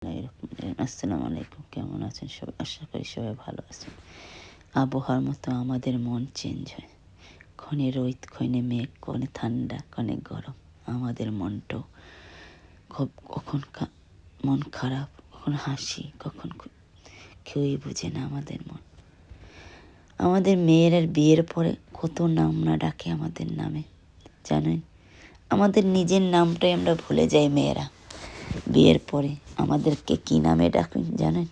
আসসালামু আলাইকুম। কেমন আছেন সবাই? আশা করি সবাই ভালো আছেন। আবহাওয়ার মতো আমাদের মন চেঞ্জ হয়। ক্ষণে রোদ, ক্ষণে মেঘ, ক্ষণে ঠান্ডা, ক্ষণে গরম। আমাদের মনটাও কখন মন খারাপ, কখন হাসি, কখন কেউই বুঝে না আমাদের মন। আমাদের মেয়েরা বিয়ের পরে কত নাম না ডাকে আমাদের নামে, জানেন? আমাদের নিজের নামটাই আমরা ভুলে যাই। মেয়েরা বিয়ের পরে আমাদেরকে কী নামে ডাকেন জানেন?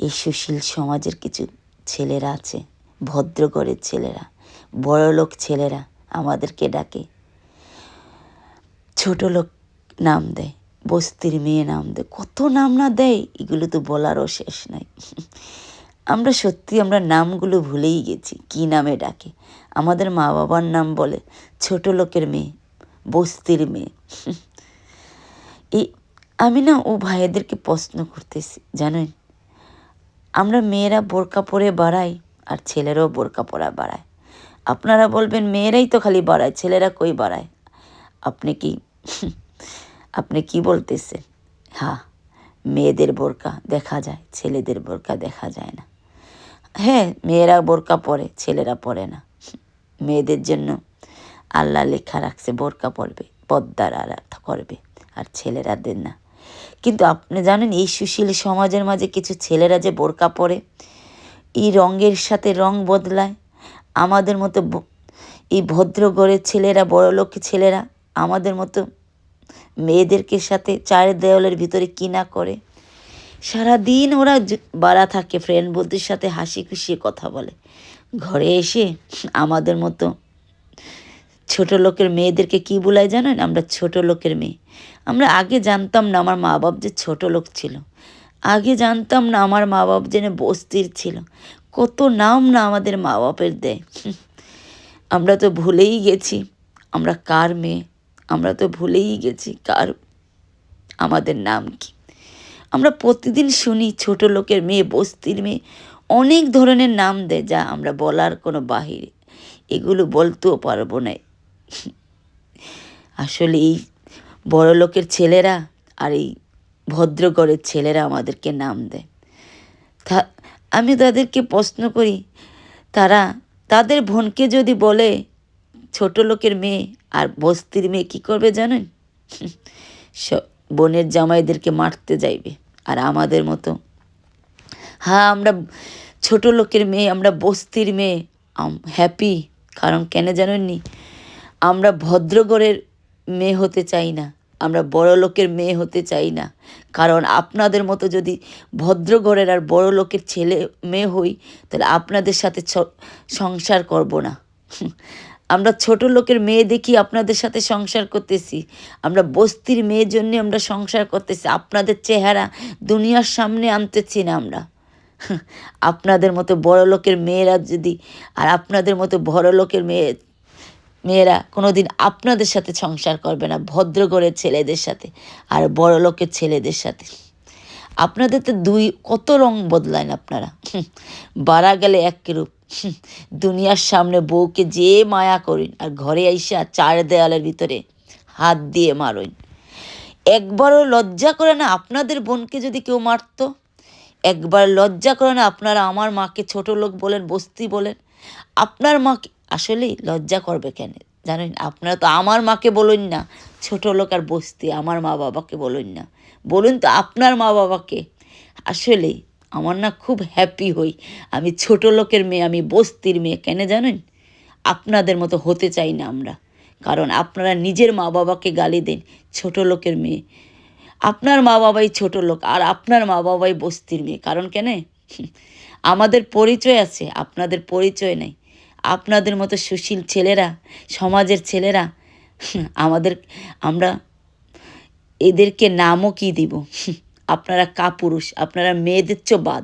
এই সুশীল সমাজের কিছু ছেলেরা আছে, ভদ্রঘরের ছেলেরা, বড়লোক ছেলেরা আমাদেরকে ডাকে ছোট লোক নাম দেয়, বস্তির মেয়ে নাম দেয়, কত নাম না দেয়, এগুলো তো বলারও শেষ নাই। আমরা নামগুলো ভুলেই গেছি, কি নামে ডাকে। আমাদের মা বাবার নাম বলে ছোট লোকের মেয়ে, বস্তির মেয়ে। আমি না ও ভাইয়াদেরকে প্রশ্ন করতেছি, জানেন, আমরা মেয়েরা বোরকা পরে বাড়াই আর ছেলেরাও বোরকা পরা বাড়ায়। আপনারা বলবেন মেয়েরাই তো খালি বাড়ায়, ছেলেরা কই বাড়ায়? আপনি কি বলতেছেন? হ্যাঁ, মেয়েদের বোরকা দেখা যায়, ছেলেদের বোরকা দেখা যায় না। হ্যাঁ, মেয়েরা বোরকা পরে, ছেলেরা পরে না। মেয়েদের জন্য আল্লাহ লেখা রাখছে বোরকা পরবে, পর্দার করবে, আর ছেলেরাদের না। কিন্তু আপনি জানেন এই সুশীল সমাজের মাঝে কিছু ছেলেরা যে বোরকা পরে, এই রঙের সাথে রং বদলায়। আমাদের মতো এই ভদ্রঘরের ছেলেরা, বড়লোক ছেলেরা আমাদের মতো মেয়েদেরকে সাথে চার দেওয়ালের ভিতরে কি না করে। সারাদিন ওরা বাড়া থাকে, ফ্রেন্ড বন্ধুর সাথে হাসি খুশি কথা বলে। ঘরে এসে আমাদের মতো ছোট লোকের মেয়েদেরকে কি বলাই জানেন? আমরা ছোট লোকের মেয়ে। আমরা আগে জানতাম না আমার মা বাপ যে ছোট লোক ছিল। আগে জানতাম না আমার মা বাপ যেন বস্তির ছিল। কত নাম না আমাদের মা বাপের দেয়। আমরা তো ভুলেই গেছি আমরা কার মেয়ে। আমরা তো ভুলেই গেছি আমাদের নাম কি। আমরা প্রতিদিন শুনি ছোট লোকের মেয়ে, বস্তির মেয়ে, অনেক ধরনের নাম দেয় যা আমরা বলার কোনো বাহিরে। এগুলো বলতেও পারবো না। আসলে এই বড় লোকের ছেলেরা আর এই ভদ্রঘরের ছেলেরা আমাদেরকে নাম দেয়। আমি তাদেরকে প্রশ্ন করি, তারা তাদের বোনকে যদি বলে ছোট লোকের মেয়ে আর বস্তির মেয়ে, কী করবে জানেন? বোনের জামাইদেরকে মারতে যাইবে। আর আমাদের মতো, হ্যাঁ, আমরা ছোট লোকের মেয়ে, আমরা বস্তির মেয়ে, হ্যাপি। কারণ কেন জানেননি? আমরা ভদ্রঘরের মেয়ে হতে চাই না, আমরা বড় লোকের মেয়ে হতে চাই না। কারণ আপনাদের মতো যদি ভদ্রঘরের আর বড় লোকের ছেলে মেয়ে হই, তাহলে আপনাদের সাথে সংসার করব না। আমরা ছোট লোকের মেয়ে দেখি আপনাদের সাথে সংসার করতেছি। আমরা বস্তির মেয়ের জন্য আমরা সংসার করতেছি। আপনাদের চেহারা দুনিয়ার সামনে আনতেছি না আমরা। আপনাদের মতো বড় লোকের মেয়েরা যদি, আর আপনাদের মতো বড় লোকের মেয়েরা কোনোদিন আপনাদের সাথে সংসার করবে না, ভদ্রঘরের ছেলেদের সাথে আর বড় লোকের ছেলেদের সাথে। আপনাদের তো কত রং বদলায় না আপনারা। বাড়া গেলে এক রূপ। দুনিয়ার সামনে বউকে যে মায়া করেন, আর ঘরে আইসা চার দেয়ালের ভিতরে হাত দিয়ে মারেন। একবারও লজ্জা করে না আপনাদের বোনকে যদি কেউ মারত? একবার লজ্জা করে না আপনারা আমার মাকে ছোট লোক বলেন, বস্তি বলেন? আপনার মাকে আসলেই লজ্জা করবে কেন জানেন? আপনারা তো আমার মাকে বলুন না ছোট লোক আর বস্তি, আমার মা বাবাকে বলুন না, বলুন তো আপনার মা বাবাকে। আসলেই আমার না খুব হ্যাপি হই আমি ছোট লোকের মেয়ে, আমি বস্তির মেয়ে। কেন জানেন? আপনাদের মতো হতে চাই না আমরা। কারণ আপনারা নিজের মা বাবাকে গালি দেন ছোট লোকের মেয়ে। আপনার মা বাবাই ছোট লোক আর আপনার মা বাবাই বস্তির মেয়ে। কারণ কেন? আমাদের পরিচয় আছে, আপনাদের পরিচয় নেই। আপনাদের মতো সুশীল ছেলেরা, সমাজের ছেলেরা আমরা এদেরকে নামও কি দিব? আপনারা কাপুরুষ, আপনারা মেয়েদের চেয়ে বাদ।